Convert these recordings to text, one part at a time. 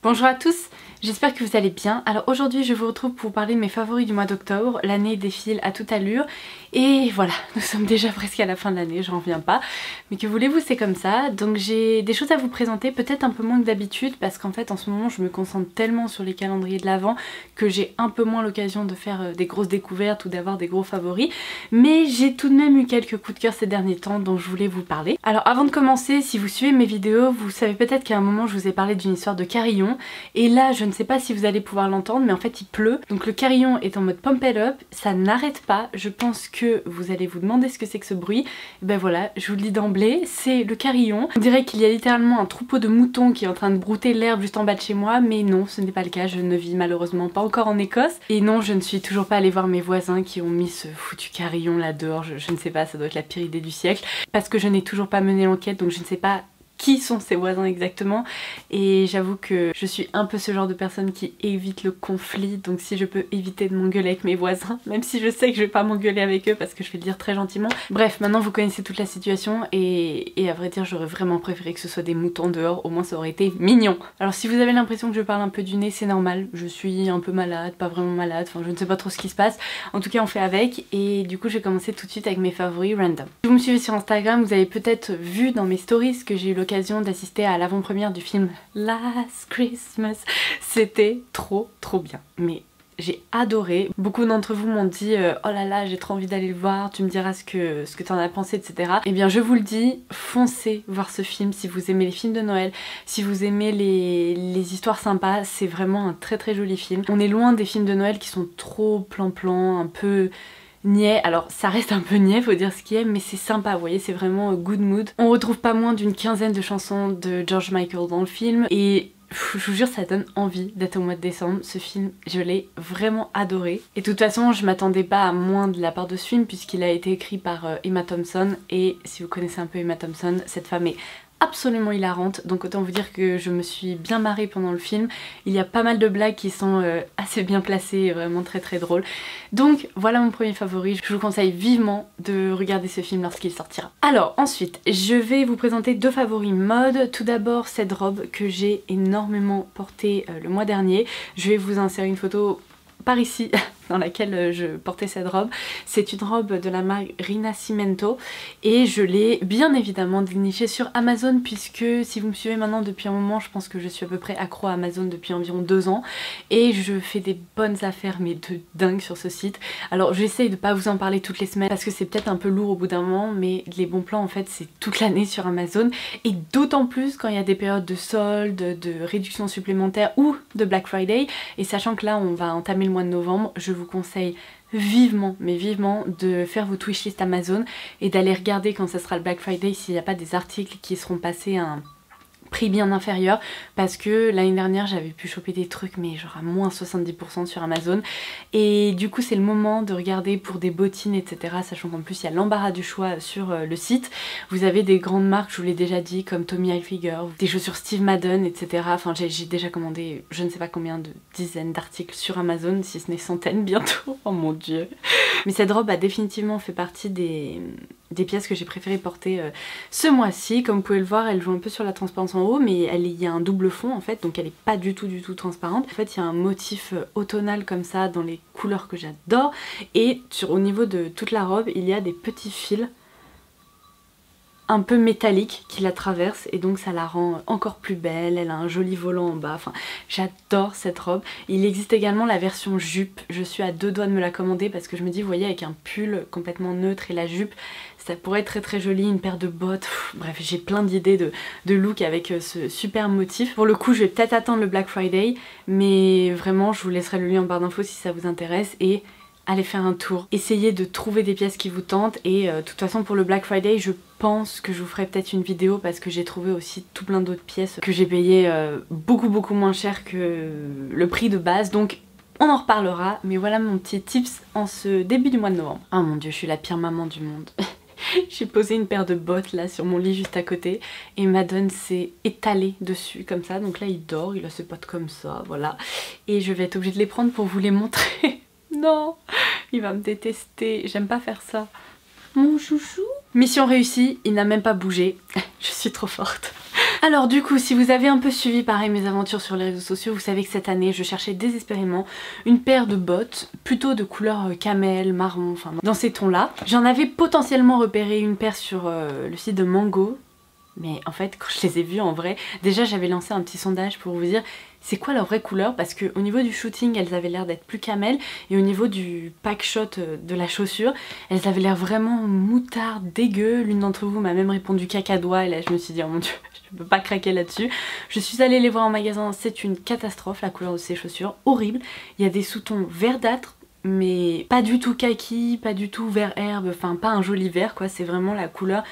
Bonjour à tous, j'espère que vous allez bien. Alors aujourd'hui je vous retrouve pour vous parler de mes favoris du mois d'octobre. L'année défile à toute allure et voilà, nous sommes déjà presque à la fin de l'année, j'en reviens pas. Mais que voulez-vous, c'est comme ça. Donc j'ai des choses à vous présenter, peut-être un peu moins que d'habitude parce qu'en fait en ce moment je me concentre tellement sur les calendriers de l'Avent que j'ai un peu moins l'occasion de faire des grosses découvertes ou d'avoir des gros favoris. Mais j'ai tout de même eu quelques coups de cœur ces derniers temps dont je voulais vous parler. Alors avant de commencer, si vous suivez mes vidéos, vous savez peut-être qu'à un moment je vous ai parlé d'une histoire de carillon. Et là je ne sais pas si vous allez pouvoir l'entendre, mais en fait il pleut. Donc le carillon est en mode pump it up, ça n'arrête pas. Je pense que vous allez vous demander ce que c'est que ce bruit. Et ben voilà, je vous le dis d'emblée, c'est le carillon. On dirait qu'il y a littéralement un troupeau de moutons qui est en train de brouter l'herbe juste en bas de chez moi, mais non, ce n'est pas le cas, je ne vis malheureusement pas encore en Écosse. Et non, je ne suis toujours pas allée voir mes voisins qui ont mis ce foutu carillon là dehors, je ne sais pas, ça doit être la pire idée du siècle. Parce que je n'ai toujours pas mené l'enquête, donc je ne sais pas qui sont ces voisins exactement, et j'avoue que je suis un peu ce genre de personne qui évite le conflit, donc si je peux éviter de m'engueuler avec mes voisins, même si je sais que je vais pas m'engueuler avec eux parce que je vais le dire très gentiment. Bref, maintenant vous connaissez toute la situation et à vrai dire j'aurais vraiment préféré que ce soit des moutons dehors, au moins ça aurait été mignon. Alors si vous avez l'impression que je parle un peu du nez, c'est normal, je suis un peu malade, pas vraiment malade, enfin je ne sais pas trop ce qui se passe, en tout cas on fait avec, et du coup je vais commencer tout de suite avec mes favoris random. Si vous me suivez sur Instagram, vous avez peut-être vu dans mes stories que j'ai eu l'occasion d'assister à l'avant-première du film Last Christmas. C'était trop bien, mais j'ai adoré. Beaucoup d'entre vous m'ont dit oh là là, j'ai trop envie d'aller le voir, tu me diras ce que t'en as pensé, etc. Et bien je vous le dis, foncez voir ce film si vous aimez les films de Noël, si vous aimez les histoires sympas, c'est vraiment un très joli film. On est loin des films de Noël qui sont trop plan-plan, un peu niais. Alors ça reste un peu niais, faut dire ce qui est, mais c'est sympa, vous voyez, c'est vraiment good mood. On retrouve pas moins d'une quinzaine de chansons de George Michael dans le film et je vous jure ça donne envie d'être au mois de décembre. Ce film, je l'ai vraiment adoré. Et de toute façon je m'attendais pas à moins de la part de ce film puisqu'il a été écrit par Emma Thompson, et si vous connaissez un peu Emma Thompson, cette femme est absolument hilarante, donc autant vous dire que je me suis bien marrée pendant le film. Il y a pas mal de blagues qui sont assez bien placées et vraiment très drôles. Donc voilà mon premier favori, je vous conseille vivement de regarder ce film lorsqu'il sortira. Alors ensuite, je vais vous présenter deux favoris mode. Tout d'abord cette robe que j'ai énormément portée le mois dernier. Je vais vous insérer une photo par ici dans laquelle je portais cette robe. C'est une robe de la marque Rinascimento et je l'ai bien évidemment dénichée sur Amazon, puisque si vous me suivez maintenant depuis un moment, je pense que je suis à peu près accro à Amazon depuis environ 2 ans et je fais des bonnes affaires mais de dingue sur ce site. Alors j'essaye de pas vous en parler toutes les semaines parce que c'est peut-être un peu lourd au bout d'un moment, mais les bons plans en fait c'est toute l'année sur Amazon, et d'autant plus quand il y a des périodes de soldes, de réductions supplémentaires ou de Black Friday. Et sachant que là on va entamer le mois de novembre, je vous conseille vivement, mais vivement, de faire vos wishlist Amazon et d'aller regarder quand ça sera le Black Friday s'il n'y a pas des articles qui seront passés à un prix bien inférieur, parce que l'année dernière j'avais pu choper des trucs mais genre à moins 70% sur Amazon, et du coup c'est le moment de regarder pour des bottines etc, sachant qu'en plus il y a l'embarras du choix sur le site. Vous avez des grandes marques, je vous l'ai déjà dit, comme Tommy Hilfiger, des chaussures Steve Madden etc. Enfin j'ai déjà commandé je ne sais pas combien de dizaines d'articles sur Amazon, si ce n'est centaines bientôt, oh mon dieu. Mais cette robe a définitivement fait partie des pièces que j'ai préféré porter ce mois-ci. Comme vous pouvez le voir, elle joue un peu sur la transparence en haut, mais il y a un double fond en fait, donc elle est pas du tout transparente. En fait il y a un motif automnal comme ça dans les couleurs que j'adore, et au niveau de toute la robe il y a des petits fils un peu métallique qui la traverse, et donc ça la rend encore plus belle. Elle a un joli volant en bas, enfin j'adore cette robe. Il existe également la version jupe, je suis à 2 doigts de me la commander parce que je me dis, vous voyez, avec un pull complètement neutre et la jupe ça pourrait être très joli, une paire de bottes, bref j'ai plein d'idées de look avec ce super motif. Pour le coup je vais peut-être attendre le Black Friday, mais vraiment je vous laisserai le lien en barre d'infos si ça vous intéresse, et allez faire un tour, essayez de trouver des pièces qui vous tentent. Et de toute façon pour le Black Friday je pense que je vous ferai peut-être une vidéo parce que j'ai trouvé aussi tout plein d'autres pièces que j'ai payé beaucoup moins cher que le prix de base, donc on en reparlera. Mais voilà mon petit tips en ce début du mois de novembre. Oh mon dieu, je suis la pire maman du monde. J'ai posé une paire de bottes là sur mon lit juste à côté et Madden s'est étalé dessus comme ça, donc là il dort, il a ses pattes comme ça, voilà, et je vais être obligée de les prendre pour vous les montrer. Non, il va me détester, j'aime pas faire ça. Mon chouchou. Mission réussie, il n'a même pas bougé. Je suis trop forte. Alors du coup, si vous avez un peu suivi pareil mes aventures sur les réseaux sociaux, vous savez que cette année je cherchais désespérément une paire de bottes plutôt de couleur camel, marron, enfin dans ces tons là. J'en avais potentiellement repéré une paire sur le site de Mango. Mais en fait, quand je les ai vues en vrai, déjà j'avais lancé un petit sondage pour vous dire c'est quoi leur vraie couleur, parce qu'au niveau du shooting, elles avaient l'air d'être plus camel, et au niveau du pack shot de la chaussure, elles avaient l'air vraiment moutarde, dégueu. L'une d'entre vous m'a même répondu cacadois, et là je me suis dit oh mon dieu, je peux pas craquer là-dessus. Je suis allée les voir en magasin, c'est une catastrophe la couleur de ces chaussures, horrible. Il y a des sous-tons verdâtres, mais pas du tout kaki, pas du tout vert herbe, enfin pas un joli vert quoi, c'est vraiment la couleur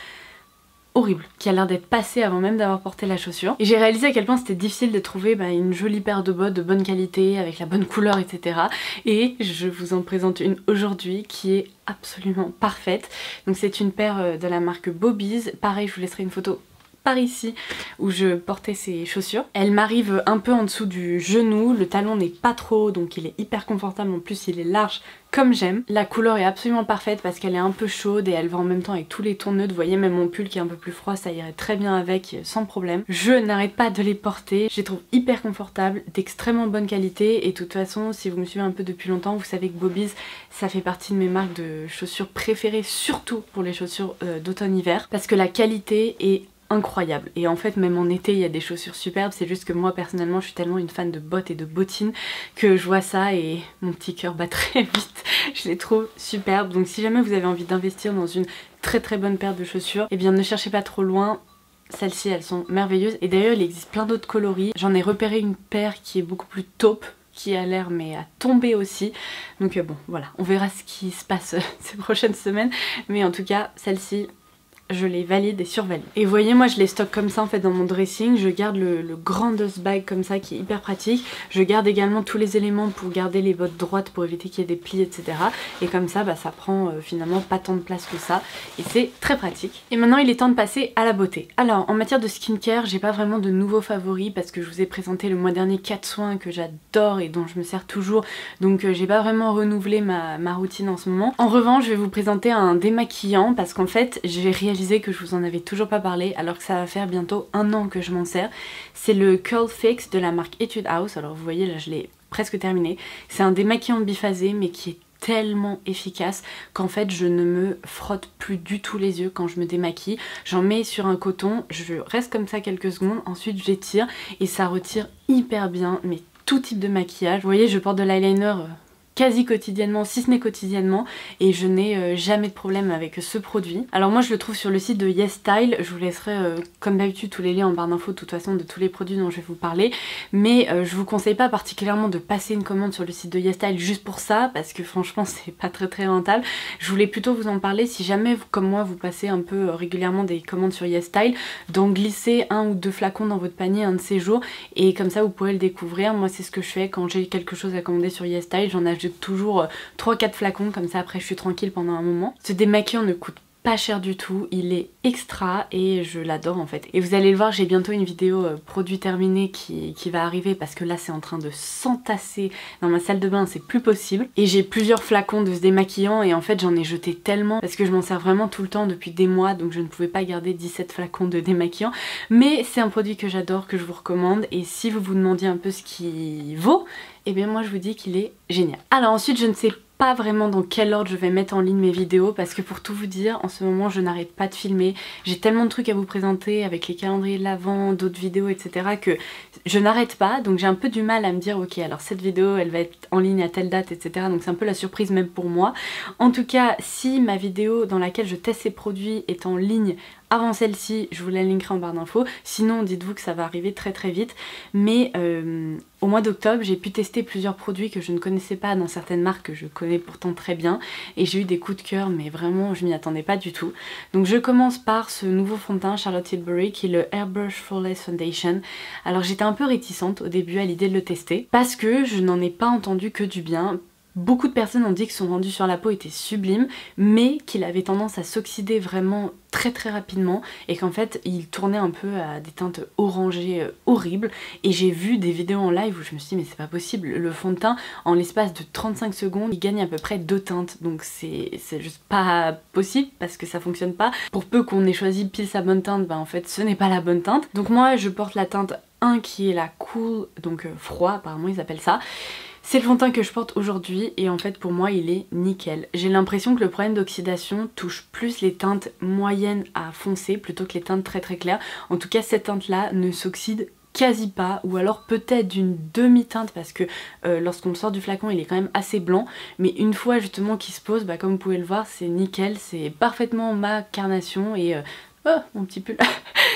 horrible, qui a l'air d'être passée avant même d'avoir porté la chaussure. Et j'ai réalisé à quel point c'était difficile de trouver une jolie paire de bottes de bonne qualité, avec la bonne couleur, etc. Et je vous en présente une aujourd'hui qui est absolument parfaite. Donc c'est une paire de la marque Bobby's. Pareil, je vous laisserai une photo par ici où je portais ces chaussures. Elle m'arrive un peu en dessous du genou, le talon n'est pas trop haut donc il est hyper confortable, en plus il est large comme j'aime. La couleur est absolument parfaite parce qu'elle est un peu chaude et elle va en même temps avec tous les tons neutres. Vous voyez, même mon pull qui est un peu plus froid, ça irait très bien avec sans problème. Je n'arrête pas de les porter, je les trouve hyper confortables, d'extrêmement bonne qualité, et de toute façon si vous me suivez un peu depuis longtemps, vous savez que Bobby's ça fait partie de mes marques de chaussures préférées, surtout pour les chaussures d'automne-hiver, parce que la qualité est incroyable. Et en fait même en été il y a des chaussures superbes, c'est juste que moi personnellement je suis tellement une fan de bottes et de bottines que je vois ça et mon petit cœur bat très vite. Je les trouve superbes, donc si jamais vous avez envie d'investir dans une très bonne paire de chaussures, eh bien ne cherchez pas trop loin. Celles-ci elles sont merveilleuses, et d'ailleurs il existe plein d'autres coloris. J'en ai repéré une paire qui est beaucoup plus taupe, qui a l'air mais à tomber aussi, donc bon voilà, on verra ce qui se passe ces prochaines semaines, mais en tout cas celle-ci je les valide et survalide. Et vous voyez, moi je les stocke comme ça en fait dans mon dressing. Je garde le grand dust bag comme ça qui est hyper pratique. Je garde également tous les éléments pour garder les bottes droites pour éviter qu'il y ait des plis, etc. Et comme ça ça prend finalement pas tant de place que ça, et c'est très pratique. Et maintenant il est temps de passer à la beauté. Alors en matière de skincare, j'ai pas vraiment de nouveaux favoris parce que je vous ai présenté le mois dernier 4 soins que j'adore et dont je me sers toujours, donc j'ai pas vraiment renouvelé ma routine en ce moment. En revanche, je vais vous présenter un démaquillant parce qu'en fait j'ai réalisé que je vous en avais toujours pas parlé alors que ça va faire bientôt 1 an que je m'en sers. C'est le Curl Fix de la marque Etude House. Alors vous voyez là je l'ai presque terminé. C'est un démaquillant biphasé mais qui est tellement efficace qu'en fait je ne me frotte plus du tout les yeux quand je me démaquille. J'en mets sur un coton, je reste comme ça quelques secondes, ensuite j'étire et ça retire hyper bien mais tout type de maquillage. Vous voyez, je porte de l'eyeliner quasi quotidiennement, si ce n'est quotidiennement, et je n'ai jamais de problème avec ce produit. Alors moi je le trouve sur le site de YesStyle, je vous laisserai comme d'habitude tous les liens en barre d'infos de toute façon de tous les produits dont je vais vous parler, mais je vous conseille pas particulièrement de passer une commande sur le site de YesStyle juste pour ça, parce que franchement c'est pas très rentable. Je voulais plutôt vous en parler si jamais comme moi vous passez un peu régulièrement des commandes sur YesStyle, donc glisser 1 ou 2 flacons dans votre panier un de ces jours, et comme ça vous pourrez le découvrir. Moi c'est ce que je fais quand j'ai quelque chose à commander sur YesStyle, j'en ajoute toujours 3-4 flacons, comme ça après je suis tranquille pendant un moment. Ce démaquillant ne coûte pas cher du tout, il est extra et je l'adore en fait. Et vous allez le voir, j'ai bientôt une vidéo produit terminé qui va arriver parce que là c'est en train de s'entasser dans ma salle de bain, c'est plus possible. Et j'ai plusieurs flacons de ce démaquillant et en fait j'en ai jeté tellement parce que je m'en sers vraiment tout le temps depuis des mois, donc je ne pouvais pas garder 17 flacons de démaquillant. Mais c'est un produit que j'adore, que je vous recommande, et si vous vous demandiez un peu ce qu'il vaut, et bien moi je vous dis qu'il est génial. Alors ensuite je ne sais pas vraiment dans quel ordre je vais mettre en ligne mes vidéos parce que pour tout vous dire, en ce moment je n'arrête pas de filmer. J'ai tellement de trucs à vous présenter avec les calendriers de l'Avent, d'autres vidéos, etc. que je n'arrête pas, donc j'ai un peu du mal à me dire ok alors cette vidéo elle va être en ligne à telle date, etc. Donc c'est un peu la surprise même pour moi. En tout cas, si ma vidéo dans laquelle je teste ces produits est en ligne avant celle-ci, je vous la linkerai en barre d'infos. Sinon, dites-vous que ça va arriver très vite. Mais au mois d'octobre, j'ai pu tester plusieurs produits que je ne connaissais pas dans certaines marques que je connais pourtant très bien. Et j'ai eu des coups de cœur, mais vraiment, je m'y attendais pas du tout. Donc je commence par ce nouveau fond de teint Charlotte Tilbury qui est le Airbrush Flawless Foundation. Alors j'étais un peu réticente au début à l'idée de le tester parce que je n'en ai pas entendu que du bien. Beaucoup de personnes ont dit que son rendu sur la peau était sublime, mais qu'il avait tendance à s'oxyder vraiment très rapidement et qu'en fait il tournait un peu à des teintes orangées horribles. Et j'ai vu des vidéos en live où je me suis dit mais c'est pas possible, le fond de teint en l'espace de 35 secondes il gagne à peu près 2 teintes, donc c'est juste pas possible parce que ça fonctionne pas. Pour peu qu'on ait choisi pile sa bonne teinte, bah en fait ce n'est pas la bonne teinte. Donc moi je porte la teinte 1 qui est la cool, donc froid apparemment ils appellent ça. C'est le fond de teint que je porte aujourd'hui et en fait pour moi il est nickel. J'ai l'impression que le problème d'oxydation touche plus les teintes moyennes à foncées plutôt que les teintes très claires. En tout cas cette teinte là ne s'oxyde quasi pas, ou alors peut-être d'une demi-teinte parce que lorsqu'on le sort du flacon il est quand même assez blanc, mais une fois justement qu'il se pose, bah, comme vous pouvez le voir c'est nickel, c'est parfaitement ma carnation et oh mon petit pull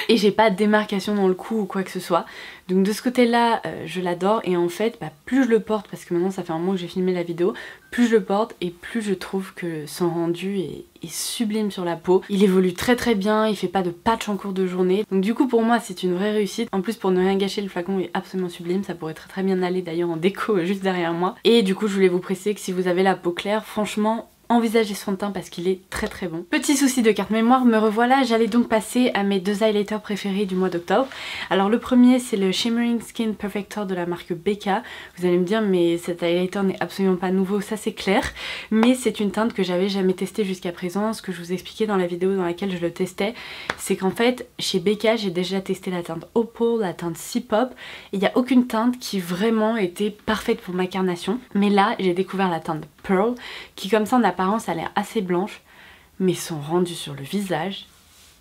et j'ai pas de démarcation dans le cou ou quoi que ce soit. Donc de ce côté là je l'adore et en fait bah, plus je le porte, parce que maintenant ça fait un moment que j'ai filmé la vidéo, plus je le porte et plus je trouve que son rendu est sublime sur la peau. Il évolue très bien, il fait pas de patch en cours de journée. Donc du coup pour moi c'est une vraie réussite. En plus pour ne rien gâcher, le flacon est absolument sublime, ça pourrait très bien aller d'ailleurs en déco juste derrière moi. Et du coup je voulais vous préciser que si vous avez la peau claire, franchement envisagez ce fond de teint parce qu'il est très bon. Petit souci de carte mémoire, me revoilà, j'allais donc passer à mes 2 highlighters préférés du mois d'octobre. Alors le premier c'est le Shimmering Skin Perfector de la marque Becca. Vous allez me dire mais cet highlighter n'est absolument pas nouveau, ça c'est clair, mais c'est une teinte que j'avais jamais testée jusqu'à présent. Ce que je vous expliquais dans la vidéo dans laquelle je le testais, c'est qu'en fait chez Becca j'ai déjà testé la teinte Opal, la teinte C-Pop, et il n'y a aucune teinte qui vraiment était parfaite pour ma carnation. Mais là j'ai découvert la teinte Pearl qui comme ça en apparence a l'air assez blanche, mais son rendu sur le visage,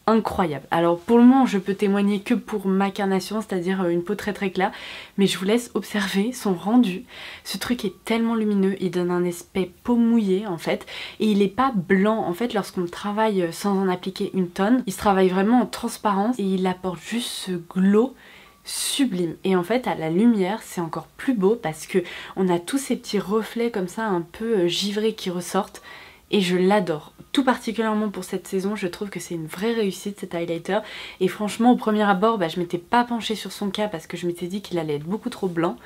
incroyable. Alors pour le moment je peux témoigner que pour ma carnation, c'est-à-dire une peau très claire, mais je vous laisse observer son rendu. Ce truc est tellement lumineux, il donne un aspect peau mouillée en fait, et il est pas blanc en fait lorsqu'on le travaille sans en appliquer une tonne. Il se travaille vraiment en transparence et il apporte juste ce glow sublime. Et en fait à la lumière c'est encore plus beau parce que on a tous ces petits reflets comme ça un peu givrés qui ressortent et je l'adore. Tout particulièrement pour cette saison, je trouve que c'est une vraie réussite cet highlighter. Et franchement au premier abord bah, je m'étais pas penchée sur son cas parce que je m'étais dit qu'il allait être beaucoup trop blanc,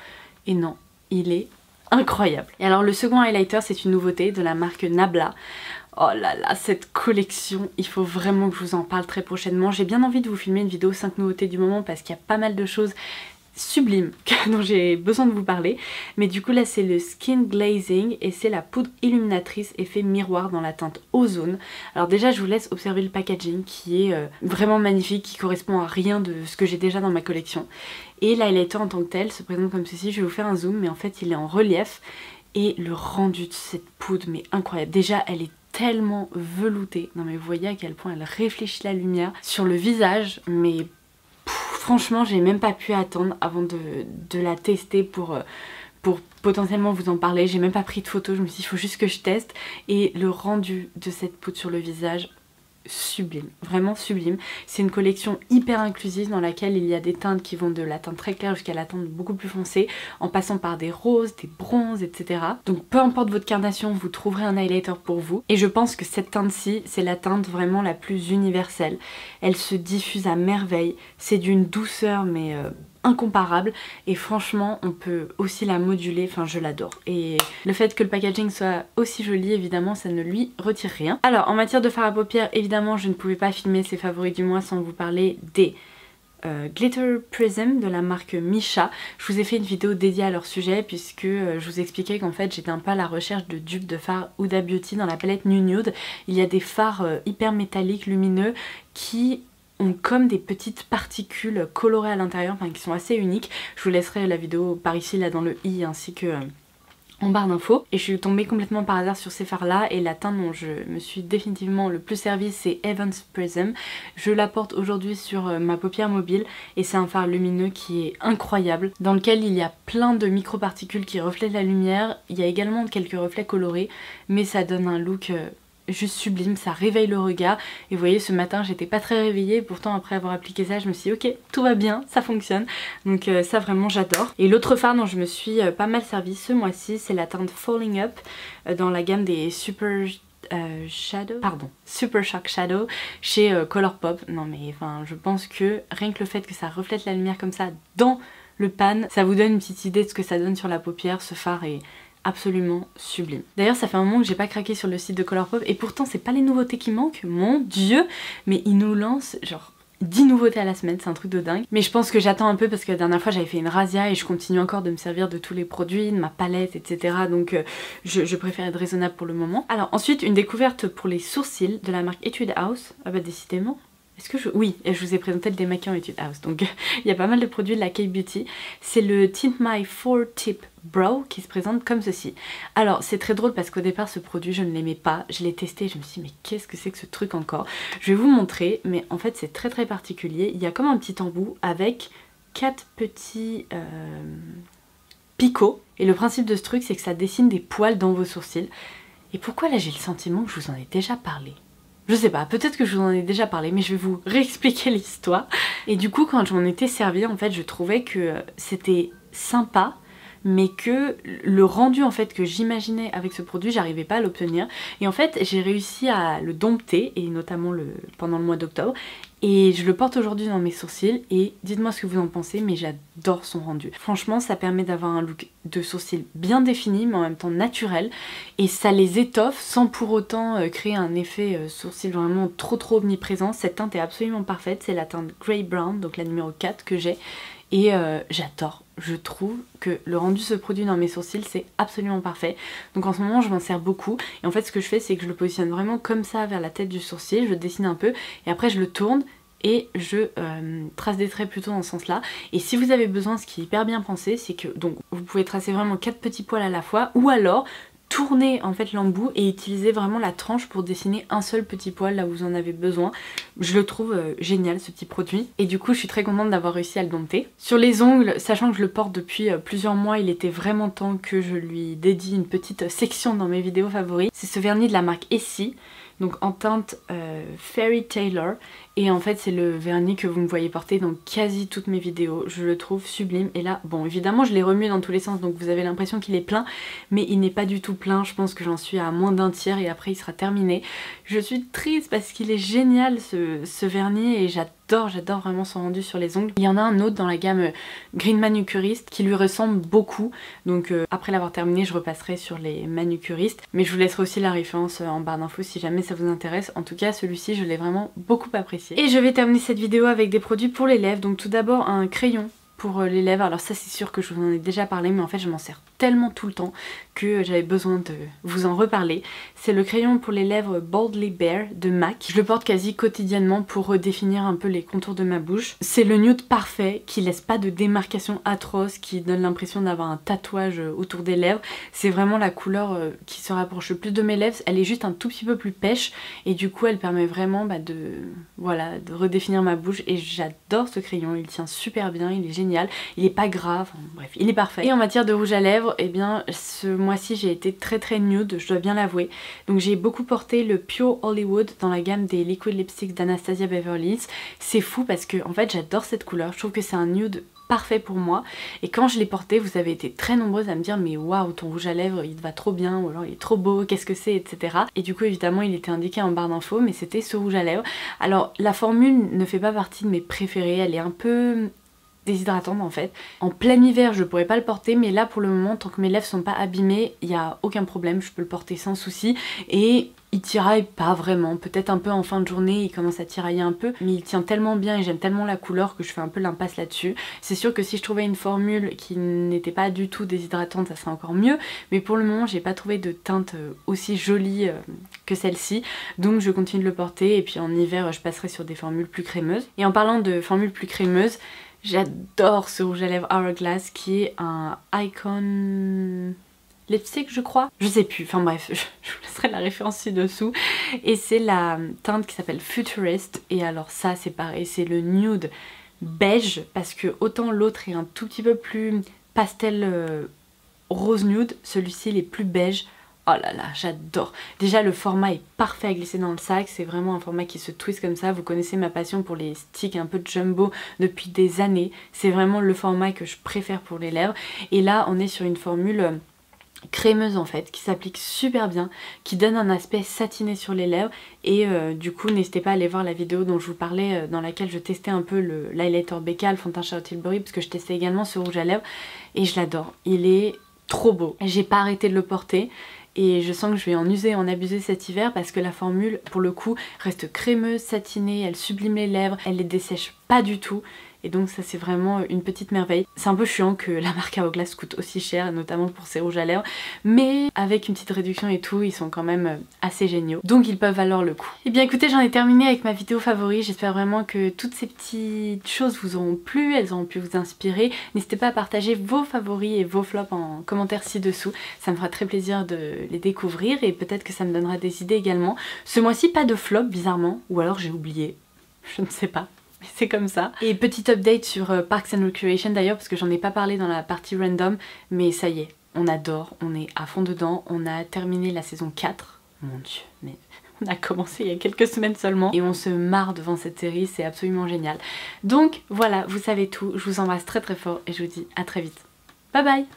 et non, il est incroyable. Et alors le second highlighter c'est une nouveauté de la marque Nabla. Oh là là, cette collection, il faut vraiment que je vous en parle très prochainement. J'ai bien envie de vous filmer une vidéo 5 nouveautés du moment parce qu'il y a pas mal de choses sublimes dont j'ai besoin de vous parler. Mais du coup là c'est le Skin Glazing et c'est la poudre illuminatrice effet miroir dans la teinte Ozone. Alors déjà je vous laisse observer le packaging qui est vraiment magnifique, qui correspond à rien de ce que j'ai déjà dans ma collection. Et l'highlighter en tant que tel se présente comme ceci, je vais vous faire un zoom mais en fait il est en relief. Et le rendu de cette poudre, mais incroyable. Déjà elle est tellement veloutée, non mais vous voyez à quel point elle réfléchit la lumière sur le visage, mais franchement j'ai même pas pu attendre avant de la tester pour potentiellement vous en parler. J'ai même pas pris de photos, je me suis dit il faut juste que je teste, et le rendu de cette poudre sur le visage, sublime, vraiment sublime. C'est une collection hyper inclusive dans laquelle il y a des teintes qui vont de la teinte très claire jusqu'à la teinte beaucoup plus foncée, en passant par des roses, des bronzes, etc. Donc peu importe votre carnation, vous trouverez un highlighter pour vous. Et je pense que cette teinte-ci, c'est la teinte vraiment la plus universelle. Elle se diffuse à merveille, c'est d'une douceur mais incomparable, et franchement on peut aussi la moduler, enfin je l'adore. Et le fait que le packaging soit aussi joli, évidemment ça ne lui retire rien. Alors en matière de fard à paupières, évidemment je ne pouvais pas filmer ces favoris du mois sans vous parler des Glitter Prism de la marque Misha. Je vous ai fait une vidéo dédiée à leur sujet puisque je vous expliquais qu'en fait j'étais un peu à la recherche de dupes de fard Huda Beauty dans la palette New Nude. Il y a des fards hyper métalliques, lumineux, qui ont comme des petites particules colorées à l'intérieur, enfin qui sont assez uniques. Je vous laisserai la vidéo par ici, là dans le i, ainsi que en barre d'infos. Et je suis tombée complètement par hasard sur ces fards là, et la teinte dont je me suis définitivement le plus servie c'est Evans Prism. Je la porte aujourd'hui sur ma paupière mobile et c'est un fard lumineux qui est incroyable, dans lequel il y a plein de microparticules qui reflètent la lumière. Il y a également quelques reflets colorés, mais ça donne un look juste sublime, ça réveille le regard. Et vous voyez, ce matin j'étais pas très réveillée, pourtant après avoir appliqué ça je me suis dit ok, tout va bien, ça fonctionne. Donc ça vraiment j'adore. Et l'autre fard dont je me suis pas mal servie ce mois-ci, c'est la teinte Falling Up dans la gamme des Super Shock Shadow chez Colourpop. Non mais enfin je pense que rien que le fait que ça reflète la lumière comme ça dans le pan, ça vous donne une petite idée de ce que ça donne sur la paupière. Ce fard est absolument sublime. D'ailleurs ça fait un moment que j'ai pas craqué sur le site de Colourpop et pourtant c'est pas les nouveautés qui manquent, mon dieu, mais ils nous lancent genre 10 nouveautés à la semaine, c'est un truc de dingue. Mais je pense que j'attends un peu parce que la dernière fois j'avais fait une razzia et je continue encore de me servir de tous les produits, de ma palette, etc. Donc je préfère être raisonnable pour le moment. Alors ensuite, une découverte pour les sourcils de la marque Etude House. Ah bah décidément. Est-ce que je... Oui, et je vous ai présenté le démaquillant Etude House, donc il y a pas mal de produits de la K-Beauty. C'est le Tint My 4 Tip Brow qui se présente comme ceci. Alors c'est très drôle parce qu'au départ ce produit je ne l'aimais pas, je l'ai testé et je me suis dit mais qu'est-ce que c'est que ce truc encore? Je vais vous montrer, mais en fait c'est très particulier. Il y a comme un petit embout avec 4 petits picots. Et le principe de ce truc c'est que ça dessine des poils dans vos sourcils. Et pourquoi là j'ai le sentiment que je vous en ai déjà parlé? Je sais pas, peut-être que je vous en ai déjà parlé, mais je vais vous réexpliquer l'histoire. Et du coup, quand je m'en étais servie, en fait, je trouvais que c'était sympa, mais que le rendu en fait que j'imaginais avec ce produit, j'arrivais pas à l'obtenir. Et en fait, j'ai réussi à le dompter, et notamment pendant le mois d'octobre. Et je le porte aujourd'hui dans mes sourcils et dites-moi ce que vous en pensez, mais j'adore son rendu. Franchement ça permet d'avoir un look de sourcils bien défini mais en même temps naturel et ça les étoffe sans pour autant créer un effet sourcil vraiment trop omniprésent. Cette teinte est absolument parfaite, c'est la teinte Grey Brown, donc la numéro 4 que j'ai et j'adore. Je trouve que le rendu de ce produit dans mes sourcils c'est absolument parfait. Donc en ce moment je m'en sers beaucoup et en fait ce que je fais c'est que je le positionne vraiment comme ça vers la tête du sourcil, je dessine un peu et après je le tourne et je trace des traits plutôt dans ce sens là. Et si vous avez besoin, ce qui est hyper bien pensé, c'est que donc vous pouvez tracer vraiment 4 petits poils à la fois ou alors tourner en fait l'embout et utiliser vraiment la tranche pour dessiner un seul petit poil là où vous en avez besoin. Je le trouve génial ce petit produit et du coup je suis très contente d'avoir réussi à le dompter. Sur les ongles, sachant que je le porte depuis plusieurs mois, il était vraiment temps que je lui dédie une petite section dans mes vidéos favoris. C'est ce vernis de la marque Essie, donc en teinte Fairy Tailor, et en fait c'est le vernis que vous me voyez porter dans quasi toutes mes vidéos. Je le trouve sublime et là bon évidemment je l'ai remué dans tous les sens donc vous avez l'impression qu'il est plein mais il n'est pas du tout plein. Je pense que j'en suis à moins d'un tiers et après il sera terminé. Je suis triste parce qu'il est génial ce vernis et j'adore vraiment son rendu sur les ongles. Il y en a un autre dans la gamme Green Manucuriste qui lui ressemble beaucoup, donc après l'avoir terminé je repasserai sur les manucuristes, mais je vous laisserai aussi la référence en barre d'infos si jamais ça vous intéresse. En tout cas celui-ci je l'ai vraiment beaucoup apprécié. Et je vais terminer cette vidéo avec des produits pour les lèvres. Donc tout d'abord un crayon pour les lèvres. Alors ça c'est sûr que je vous en ai déjà parlé mais en fait je m'en sers tellement tout le temps que j'avais besoin de vous en reparler. C'est le crayon pour les lèvres Boldly Bare de MAC. Je le porte quasi quotidiennement pour redéfinir un peu les contours de ma bouche. C'est le nude parfait qui laisse pas de démarcation atroce, qui donne l'impression d'avoir un tatouage autour des lèvres. C'est vraiment la couleur qui se rapproche le plus de mes lèvres. Elle est juste un tout petit peu plus pêche et du coup elle permet vraiment de redéfinir ma bouche et j'adore ce crayon. Il tient super bien, il est génial, il est pas grave, bref il est parfait. Et en matière de rouge à lèvres, et bien ce mois-ci j'ai été très nude, je dois bien l'avouer. Donc j'ai beaucoup porté le Pure Hollywood dans la gamme des liquid lipsticks d'Anastasia Beverly Hills. C'est fou parce que en fait j'adore cette couleur, je trouve que c'est un nude parfait pour moi et quand je l'ai porté vous avez été très nombreuses à me dire mais waouh ton rouge à lèvres il te va trop bien ou alors il est trop beau, qu'est-ce que c'est, etc. Et du coup évidemment il était indiqué en barre d'infos mais c'était ce rouge à lèvres. Alors la formule ne fait pas partie de mes préférés, elle est un peu déshydratante en fait. En plein hiver je pourrais pas le porter mais là pour le moment tant que mes lèvres sont pas abîmées il n'y a aucun problème, je peux le porter sans souci et il tiraille pas vraiment, peut-être un peu en fin de journée il commence à tirailler un peu mais il tient tellement bien et j'aime tellement la couleur que je fais un peu l'impasse là-dessus. C'est sûr que si je trouvais une formule qui n'était pas du tout déshydratante ça serait encore mieux mais pour le moment j'ai pas trouvé de teinte aussi jolie que celle-ci donc je continue de le porter et puis en hiver je passerai sur des formules plus crémeuses. Et en parlant de formules plus crémeuses, j'adore ce rouge à lèvres Hourglass qui est un Icon lipstick je crois, je sais plus, enfin bref je vous laisserai la référence ci-dessous et c'est la teinte qui s'appelle Futurist et alors ça c'est pareil, c'est le nude beige parce que autant l'autre est un tout petit peu plus pastel rose nude, celui-ci il est plus beige. Oh là là, j'adore. Déjà le format est parfait à glisser dans le sac, c'est vraiment un format qui se twist comme ça. Vous connaissez ma passion pour les sticks un peu de jumbo depuis des années. C'est vraiment le format que je préfère pour les lèvres. Et là on est sur une formule crémeuse en fait, qui s'applique super bien, qui donne un aspect satiné sur les lèvres et du coup n'hésitez pas à aller voir la vidéo dont je vous parlais dans laquelle je testais un peu l'highlighter Becca, le fond de teint Charlotte Tilbury parce que je testais également ce rouge à lèvres et je l'adore. Il est trop beau. J'ai pas arrêté de le porter. Et je sens que je vais en user et en abuser cet hiver parce que la formule, pour le coup, reste crémeuse, satinée, elle sublime les lèvres, elle les dessèche pas du tout. Et donc ça c'est vraiment une petite merveille. C'est un peu chiant que la marque Hourglass coûte aussi cher, notamment pour ses rouges à lèvres, mais avec une petite réduction et tout, ils sont quand même assez géniaux. Donc ils peuvent valoir le coup. Et bien écoutez, j'en ai terminé avec ma vidéo favori. J'espère vraiment que toutes ces petites choses vous auront plu, elles auront pu vous inspirer. N'hésitez pas à partager vos favoris et vos flops en commentaire ci-dessous. Ça me fera très plaisir de les découvrir et peut-être que ça me donnera des idées également. Ce mois-ci, pas de flop bizarrement, ou alors j'ai oublié, je ne sais pas. C'est comme ça. Et petit update sur Parks and Recreation d'ailleurs, parce que j'en ai pas parlé dans la partie random, mais ça y est, on adore, on est à fond dedans, on a terminé la saison 4, mon dieu, mais on a commencé il y a quelques semaines seulement, et on se marre devant cette série, c'est absolument génial. Donc voilà, vous savez tout, je vous embrasse très très fort, et je vous dis à très vite. Bye bye!